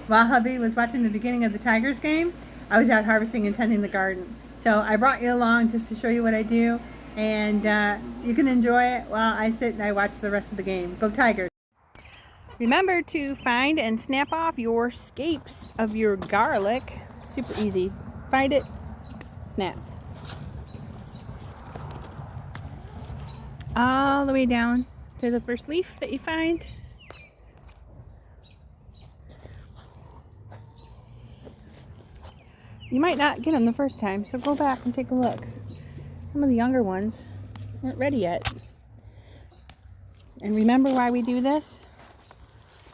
While hubby was watching the beginning of the Tigers game, I was out harvesting and tending the garden. So I brought you along just to show you what I do, and you can enjoy it while I sit and I watch the rest of the game. Go Tigers! Remember to find and snap off your scapes of your garlic. Super easy. Find it, snap. All the way down to the first leaf that you find. You might not get them the first time, so go back and take a look. Some of the younger ones aren't ready yet. And remember why we do this?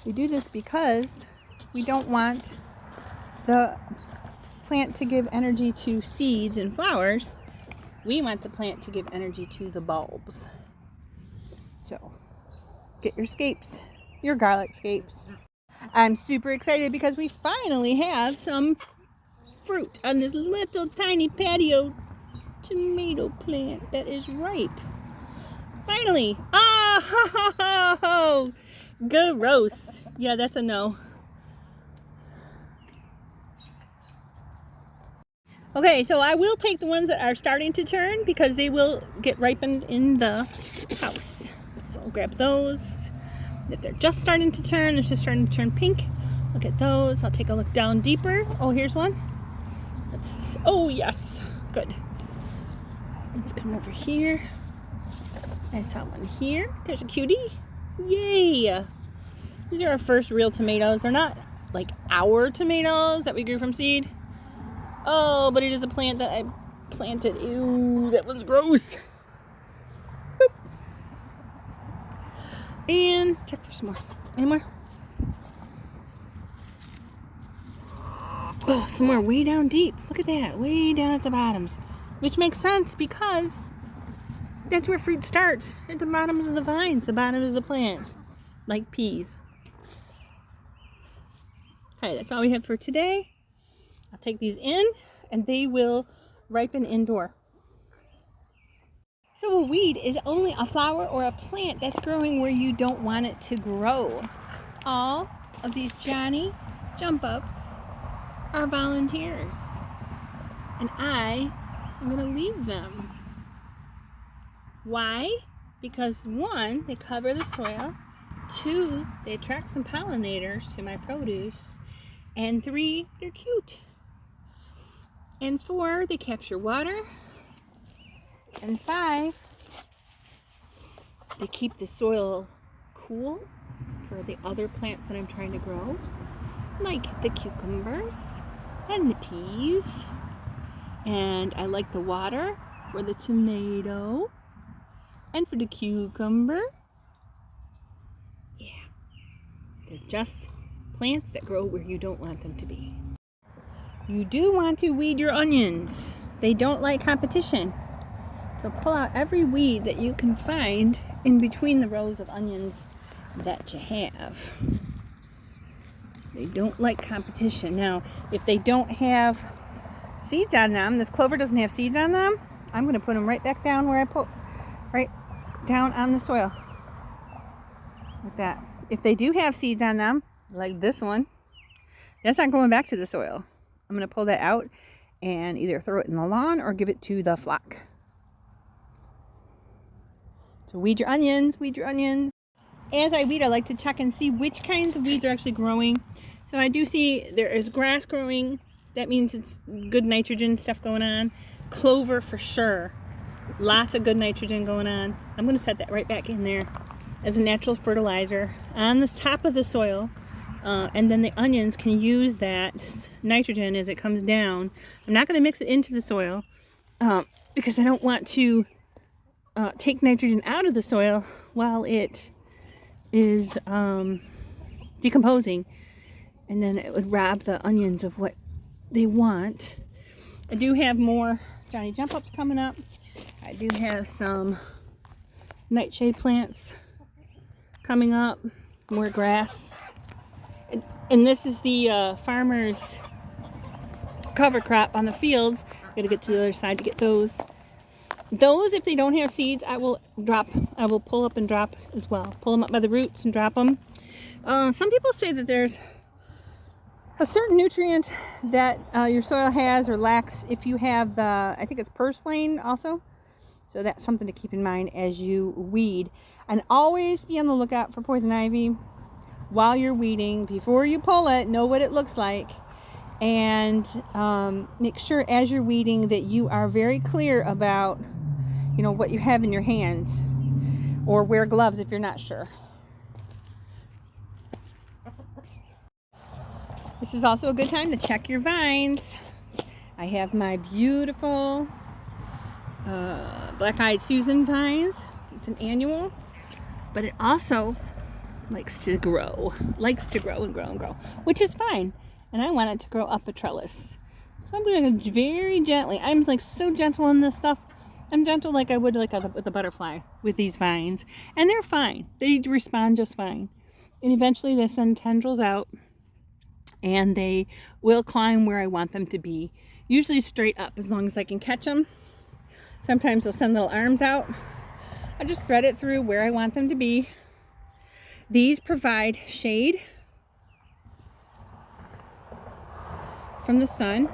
We do this because we don't want the plant to give energy to seeds and flowers. We want the plant to give energy to the bulbs. So, get your scapes, your garlic scapes. I'm super excited because we finally have some fruit on this little tiny patio tomato plant that is ripe. Finally! Oh, gross. Yeah, that's a no. Okay, so I will take the ones that are starting to turn because they will get ripened in the house. So I'll grab those. If they're just starting to turn, it's just starting to turn pink. Look at those. I'll take a look down deeper. Oh, here's one. Oh, yes. Good. Let's come over here. I saw one here. There's a cutie. Yay. These are our first real tomatoes. They're not like our tomatoes that we grew from seed. Oh, but it is a plant that I planted. Ew, that one's gross. Boop. And check for some more. Any more? Oh, some more way down deep. Look at that, way down at the bottoms. Which makes sense because that's where fruit starts. At the bottoms of the vines, the bottoms of the plants. Like peas. Okay, that's all we have for today. I'll take these in and they will ripen indoor. So a weed is only a flower or a plant that's growing where you don't want it to grow. All of these Johnny jump ups are volunteers, and I am going to leave them. Why? Because 1, they cover the soil, 2, they attract some pollinators to my produce, and 3, they're cute, and 4, they capture water, and 5, they keep the soil cool for the other plants that I'm trying to grow, like the cucumbers and the peas. And I like the water for the tomato and for the cucumber. Yeah, they're just plants that grow where you don't want them to be. You do want to weed your onions. They don't like competition. So pull out every weed that you can find in between the rows of onions that you have. They don't like competition. Now, if they don't have seeds on them, this clover doesn't have seeds on them, I'm going to put them right back down where I put, right down on the soil. Like that. If they do have seeds on them, like this one, that's not going back to the soil. I'm going to pull that out and either throw it in the lawn or give it to the flock. So weed your onions, weed your onions. As I weed, I like to check and see which kinds of weeds are actually growing. So I do see there is grass growing. That means it's good nitrogen stuff going on. Clover for sure. Lots of good nitrogen going on. I'm going to set that right back in there as a natural fertilizer on the top of the soil. And then the onions can use that nitrogen as it comes down. I'm not going to mix it into the soil because I don't want to take nitrogen out of the soil while it is decomposing, and then it would rob the onions of what they want. I do have more Johnny jump ups coming up. I do have some nightshade plants coming up, more grass, and this is the farmer's cover crop on the fields. Gotta get to the other side to get those. Those, if they don't have seeds, I will pull up and drop as well. Pull them up by the roots and drop them. Some people say that there's A certain nutrient that your soil has or lacks if you have the, I think it's purslane also. So that's something to keep in mind as you weed. And always be on the lookout for poison ivy while you're weeding. Before you pull it, know what it looks like. And make sure as you're weeding that you are very clear about, you know, what you have in your hands. Or wear gloves if you're not sure. This is also a good time to check your vines. I have my beautiful black-eyed Susan vines. It's an annual, but it also likes to grow and grow, which is fine. And I want it to grow up a trellis. So I'm going to very gently, I'm like so gentle in this stuff. I'm gentle like I would like with a butterfly with these vines. And they're fine. They respond just fine. And eventually they send tendrils out and they will climb where I want them to be. Usually straight up as long as I can catch them. Sometimes they'll send little arms out. I just thread it through where I want them to be. These provide shade from the sun.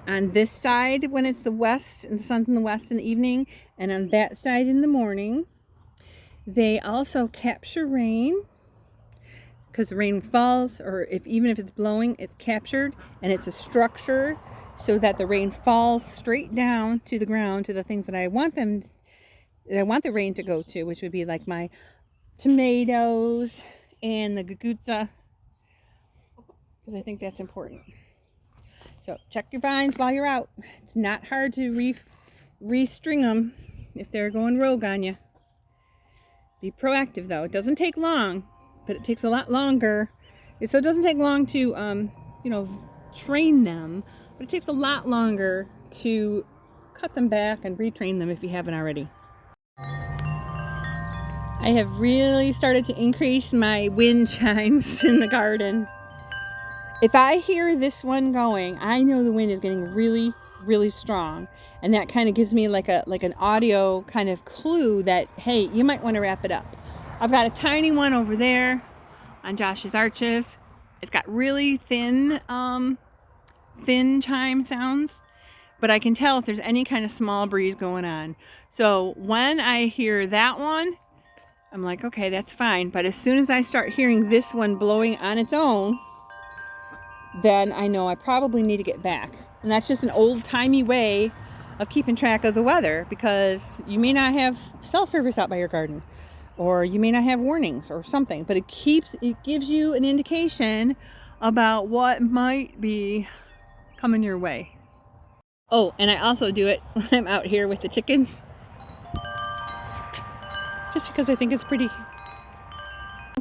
On this side when it's the west and the sun's in the west in the evening, and on that side in the morning. They also capture rain because the rain falls, or even if it's blowing, it's captured, and it's a structure so that the rain falls straight down to the ground to the things that I want the rain to go to, which would be like my tomatoes and the gagutza, because I think that's important. So check your vines while you're out. It's not hard to restring them if they're going rogue on you. Be proactive though. It doesn't take long, but it takes a lot longer. So it doesn't take long to, you know, train them, but it takes a lot longer to cut them back and retrain them if you haven't already. I have really started to increase my wind chimes in the garden. If I hear this one going, I know the wind is getting really, really strong. And that kind of gives me like an audio kind of clue that, hey, you might want to wrap it up. I've got a tiny one over there on Josh's arches. It's got really thin chime sounds, but I can tell if there's any kind of small breeze going on. So when I hear that one, I'm like, okay, that's fine. But as soon as I start hearing this one blowing on its own, then I know I probably need to get back. And that's just an old-timey way of keeping track of the weather, because you may not have cell service out by your garden, or you may not have warnings or something, but it gives you an indication about what might be coming your way. Oh, and I also do it when I'm out here with the chickens, just because I think it's pretty.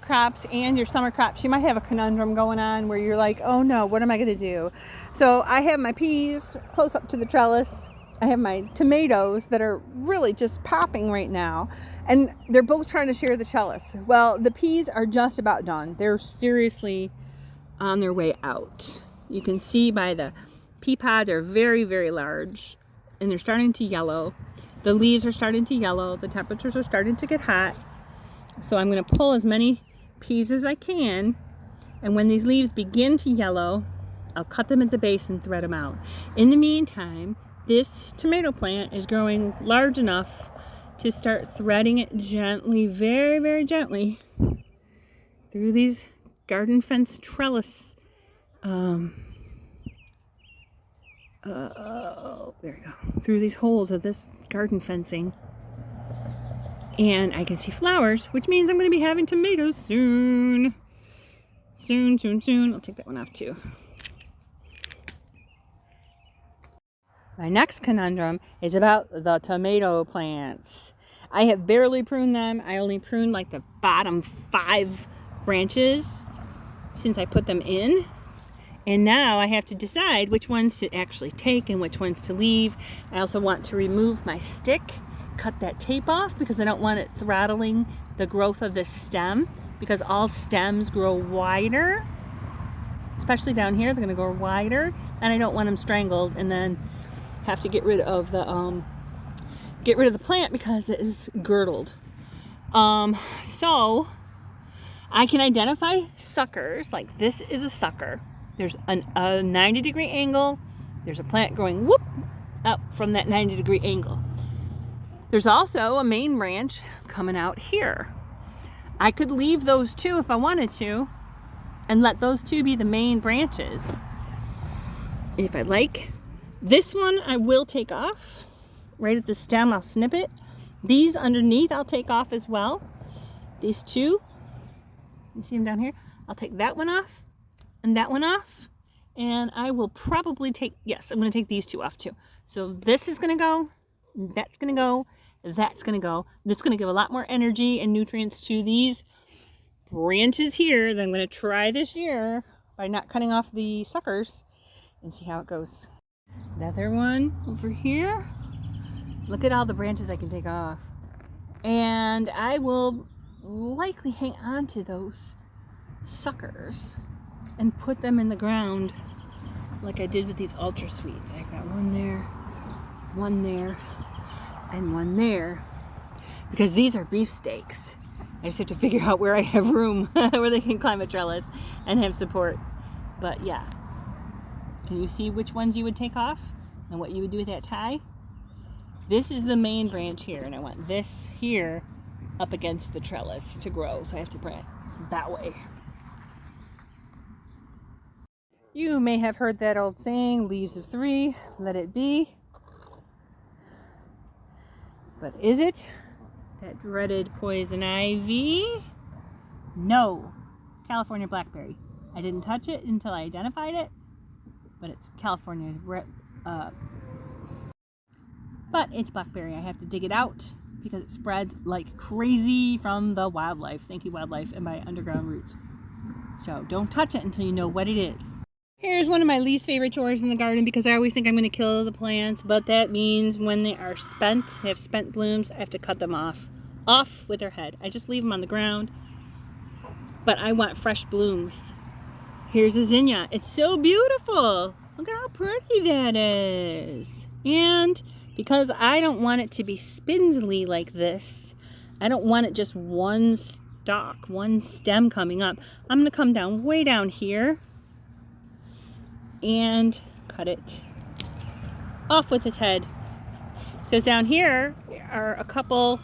Crops and your summer crops, you might have a conundrum going on where you're like, oh no, what am I going to do? So I have my peas close up to the trellis. I have my tomatoes that are really just popping right now, and they're both trying to share the trellis. Well, the peas are just about done. They're seriously on their way out. You can see by the pea pods are very, very large, and they're starting to yellow. The leaves are starting to yellow. The temperatures are starting to get hot. So I'm going to pull as many peas as I can, and when these leaves begin to yellow, I'll cut them at the base and thread them out. In the meantime, this tomato plant is growing large enough to start threading it gently, very, very gently, through these garden fence trellis. There we go. Through these holes of this garden fencing. And I can see flowers, which means I'm going to be having tomatoes soon. Soon, soon, soon. I'll take that one off too. My next conundrum is about the tomato plants. I have barely pruned them. I only pruned like the bottom 5 branches since I put them in. And now I have to decide which ones to actually take and which ones to leave. I also want to remove my stick, cut that tape off, because I don't want it throttling the growth of this stem, because all stems grow wider, especially down here. They're going to grow wider, and I don't want them strangled and then have to get rid of the plant because it is girdled. So I can identify suckers, like this is a sucker. There's a 90-degree angle. There's a plant growing whoop up from that 90-degree angle. There's also a main branch coming out here. I could leave those two if I wanted to and let those two be the main branches if I like. This one I will take off. Right at the stem, I'll snip it. These underneath I'll take off as well. These two, you see them down here? I'll take that one off and that one off. And I will probably take, yes, I'm gonna take these two off too. So this is gonna go, that's gonna go, that's gonna go. That's gonna give a lot more energy and nutrients to these branches here that I'm gonna try this year by not cutting off the suckers and see how it goes. Another one over here. Look at all the branches I can take off. And I will likely hang on to those suckers and put them in the ground like I did with these ultra sweets. I've got one there, and one there, because these are beefsteaks. I just have to figure out where I have room where they can climb a trellis and have support. But yeah, can you see which ones you would take off and what you would do with that tie? This is the main branch here, and I want this here up against the trellis to grow, so I have to bring it that way. You may have heard that old saying, leaves of three, let it be. But is it that dreaded poison ivy? No, California blackberry. I didn't touch it until I identified it, but it's California, but it's blackberry. I have to dig it out because it spreads like crazy from the wildlife. Thank you, wildlife, and my underground roots. So don't touch it until you know what it is. Here's one of my least favorite chores in the garden because I always think I'm going to kill the plants, but that means when they are spent, they have spent blooms, I have to cut them off with their head. I just leave them on the ground, but I want fresh blooms. Here's a zinnia. It's so beautiful. Look at how pretty that is. And because I don't want it to be spindly like this, I don't want it just one stalk, one stem coming up. I'm going to come down way down here and cut it off with its head. Because down here are a couple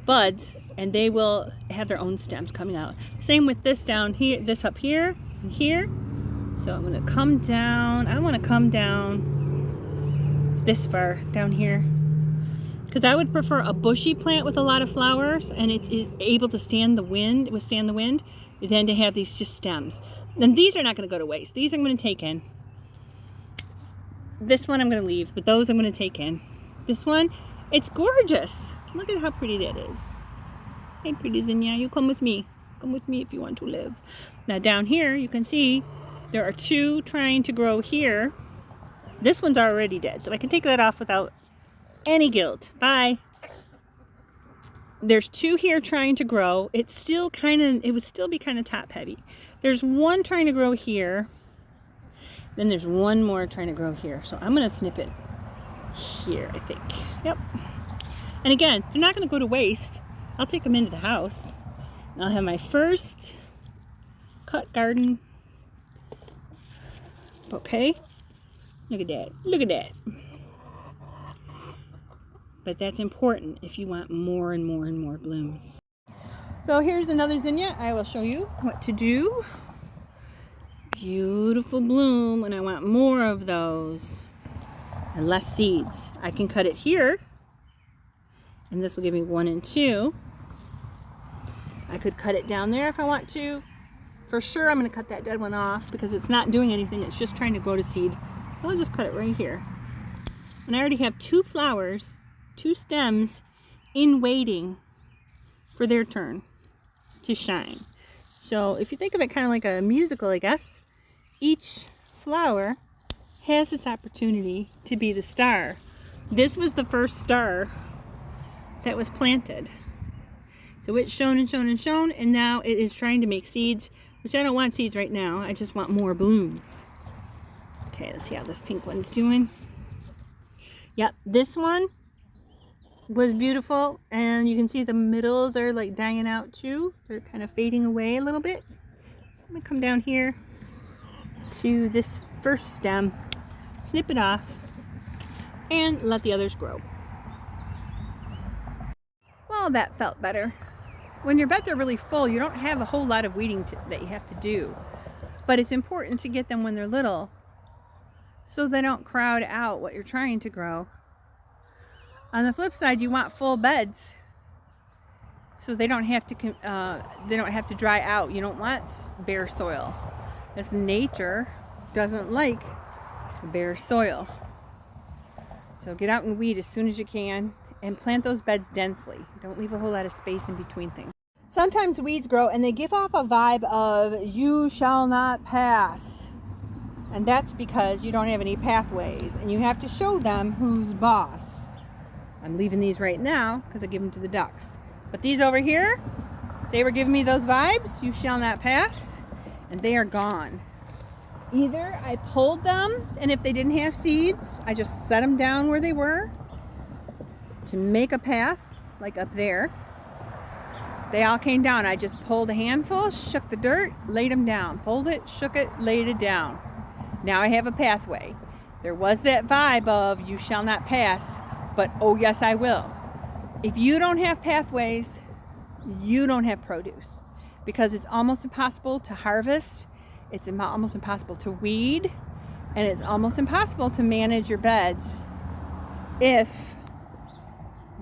buds and they will have their own stems coming out. Same with this down here, this up here and here. So I'm going to come down. I want to come down this far down here because I would prefer a bushy plant with a lot of flowers and it's able to withstand the wind than to have these just stems. And these are not going to go to waste. These I'm going to take in. This one I'm going to leave, but those I'm going to take in. This one, it's gorgeous. Look at how pretty that is. Hey, pretty zinnia, you come with me. Come with me if you want to live. Now down here, you can see there are two trying to grow here. This one's already dead, so I can take that off without any guilt. Bye. There's two here trying to grow. It would still be kind of top heavy. There's one trying to grow here. Then there's one more trying to grow here. So I'm going to snip it here, I think. Yep. And again, they're not going to go to waste. I'll take them into the house. I'll have my first cut garden. Okay. Look at that. Look at that. But that's important if you want more and more and more blooms. So here's another zinnia. I will show you what to do. Beautiful bloom, and I want more of those and less seeds. I can cut it here, and this will give me 1 and 2. I could cut it down there if I want to. For sure, I'm going to cut that dead one off because it's not doing anything. It's just trying to grow to seed. So I'll just cut it right here. And I already have 2 flowers, 2 stems in waiting for their turn to shine. So if you think of it kind of like a musical, I guess, each flower has its opportunity to be the star. This was the first star that was planted. So it's shown and shown and shown, and now it is trying to make seeds, which I don't want seeds right now. I just want more blooms. Okay, let's see how this pink one's doing. Yep, this one was beautiful, and you can see the middles are like dying out too. They're kind of fading away a little bit. So I'm gonna come down here to this first stem, snip it off, and let the others grow. Well, that felt better. When your beds are really full, you don't have a whole lot of weeding that you have to do. But it's important to get them when they're little so they don't crowd out what you're trying to grow. On the flip side, you want full beds so they don't have to dry out. You don't want bare soil, as nature doesn't like bare soil. So get out and weed as soon as you can and plant those beds densely. Don't leave a whole lot of space in between things. Sometimes weeds grow and they give off a vibe of "you shall not pass," and that's because you don't have any pathways and you have to show them who's boss. I'm leaving these right now because I give them to the ducks, but these over here, they were giving me those vibes, "you shall not pass," and they are gone. Either I pulled them, and if they didn't have seeds, I just set them down where they were to make a path, like up there. They all came down. I just pulled a handful, shook the dirt, laid them down. Pulled it, shook it, laid it down. Now I have a pathway. There was that vibe of "you shall not pass," but oh yes I will. If you don't have pathways, you don't have produce, because it's almost impossible to harvest, it's almost impossible to weed, and it's almost impossible to manage your beds if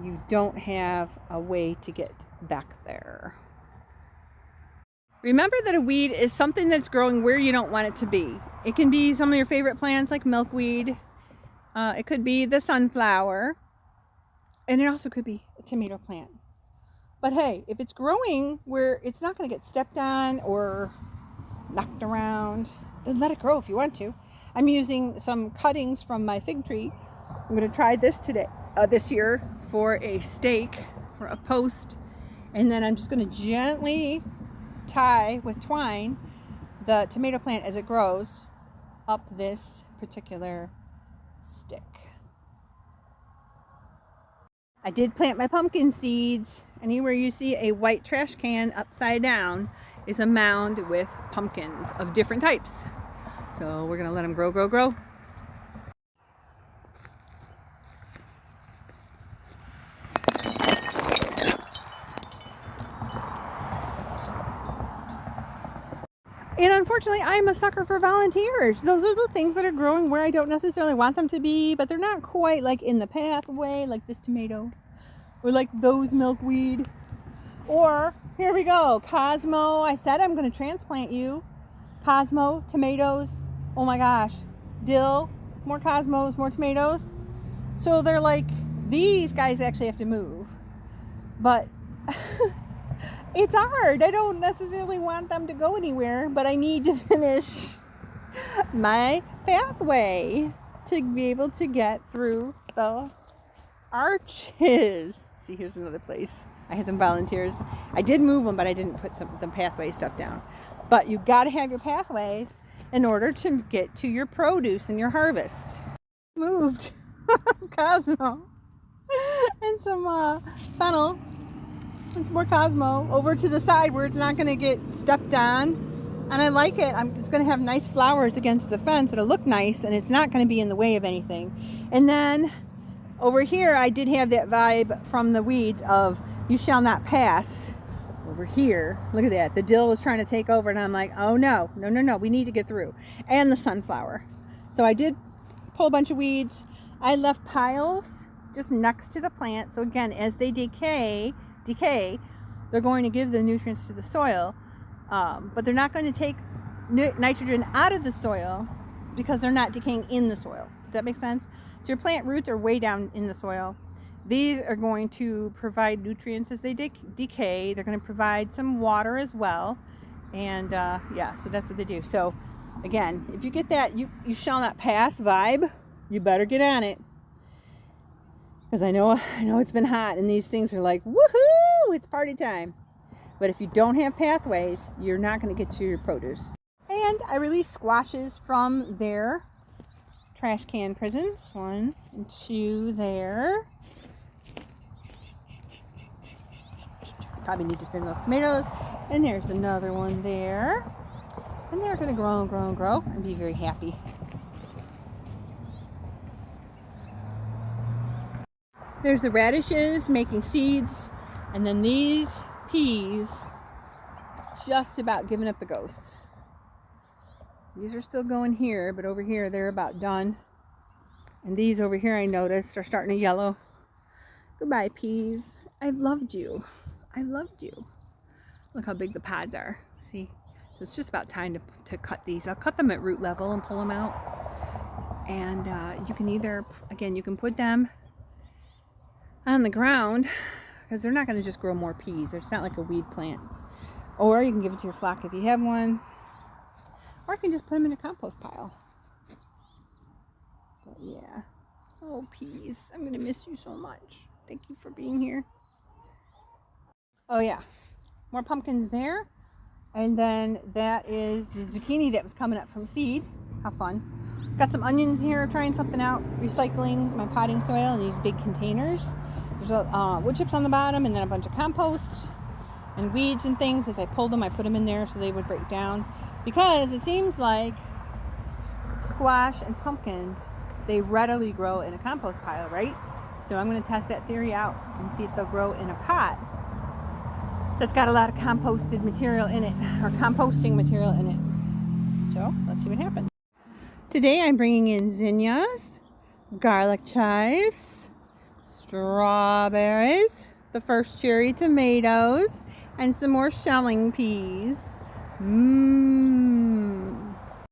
you don't have a way to get back there. Remember that a weed is something that's growing where you don't want it to be. It can be some of your favorite plants like milkweed. It could be the sunflower. And it also could be a tomato plant. But hey, if it's growing where it's not going to get stepped on or knocked around, then let it grow if you want to. I'm using some cuttings from my fig tree. I'm going to try this this year for a stake, for a post. And then I'm just going to gently tie with twine the tomato plant as it grows up this particular stick. I did plant my pumpkin seeds. Anywhere you see a white trash can upside down is a mound with pumpkins of different types. So we're going to let them grow, grow, grow. And unfortunately, I'm a sucker for volunteers. Those are the things that are growing where I don't necessarily want them to be, but they're not quite like in the pathway, like this tomato, or like those milkweed. Or, here we go, Cosmo. I said I'm going to transplant you. Cosmo, tomatoes, oh my gosh, dill, more cosmos, more tomatoes. So they're like, these guys actually have to move. But it's hard. I don't necessarily want them to go anywhere, but I need to finish my pathway to be able to get through the arches. See, here's another place. I had some volunteers. I did move them, but I didn't put some of the pathway stuff down. But you've got to have your pathways in order to get to your produce and your harvest. Moved Cosmo and some fennel and some more Cosmo over to the side where it's not going to get stepped on. And I like it. It's going to have nice flowers against the fence. It'll look nice, and it's not going to be in the way of anything. And then over here, I did have that vibe from the weeds of "you shall not pass." Over here, look at that. The dill was trying to take over, and I'm like, oh no, no, no, no. We need to get through. And the sunflower. So I did pull a bunch of weeds. I left piles just next to the plant. So again, as they decay, they're going to give the nutrients to the soil, but they're not going to take nitrogen out of the soil because they're not decaying in the soil. Does that make sense? So your plant roots are way down in the soil. These are going to provide nutrients as they decay. They're going to provide some water as well. And yeah, so that's what they do. So again, if you get that you shall not pass vibe, you better get on it. Because I know it's been hot and these things are like, woohoo, it's party time. But if you don't have pathways, you're not going to get to your produce. And I released squashes from their trash can prisons. 1 and 2 there. Probably need to thin those tomatoes. And there's another one there. And they're going to grow and grow and grow and be very happy. There's the radishes making seeds, and then these peas just about giving up the ghost. These are still going here, but over here they're about done. And these over here I noticed are starting to yellow. Goodbye, peas. I've loved you. I loved you. Look how big the pods are. See? So it's just about time to cut these. I'll cut them at root level and pull them out. And you can either, again, you can put them on the ground because they're not going to just grow more peas. It's not like a weed plant. Or you can give it to your flock if you have one. Or you can just put them in a compost pile. But yeah. Oh, peas. I'm going to miss you so much. Thank you for being here. Oh yeah. More pumpkins there. And then that is the zucchini that was coming up from seed. How fun. Got some onions here, trying something out. Recycling my potting soil in these big containers. There's wood chips on the bottom and then a bunch of compost and weeds and things. As I pulled them, I put them in there so they would break down. Because it seems like squash and pumpkins, they readily grow in a compost pile, right? So I'm going to test that theory out and see if they'll grow in a pot that's got a lot of composted material in it, or composting material in it. So let's see what happens. Today I'm bringing in zinnias, garlic chives, strawberries, the first cherry tomatoes, and some more shelling peas.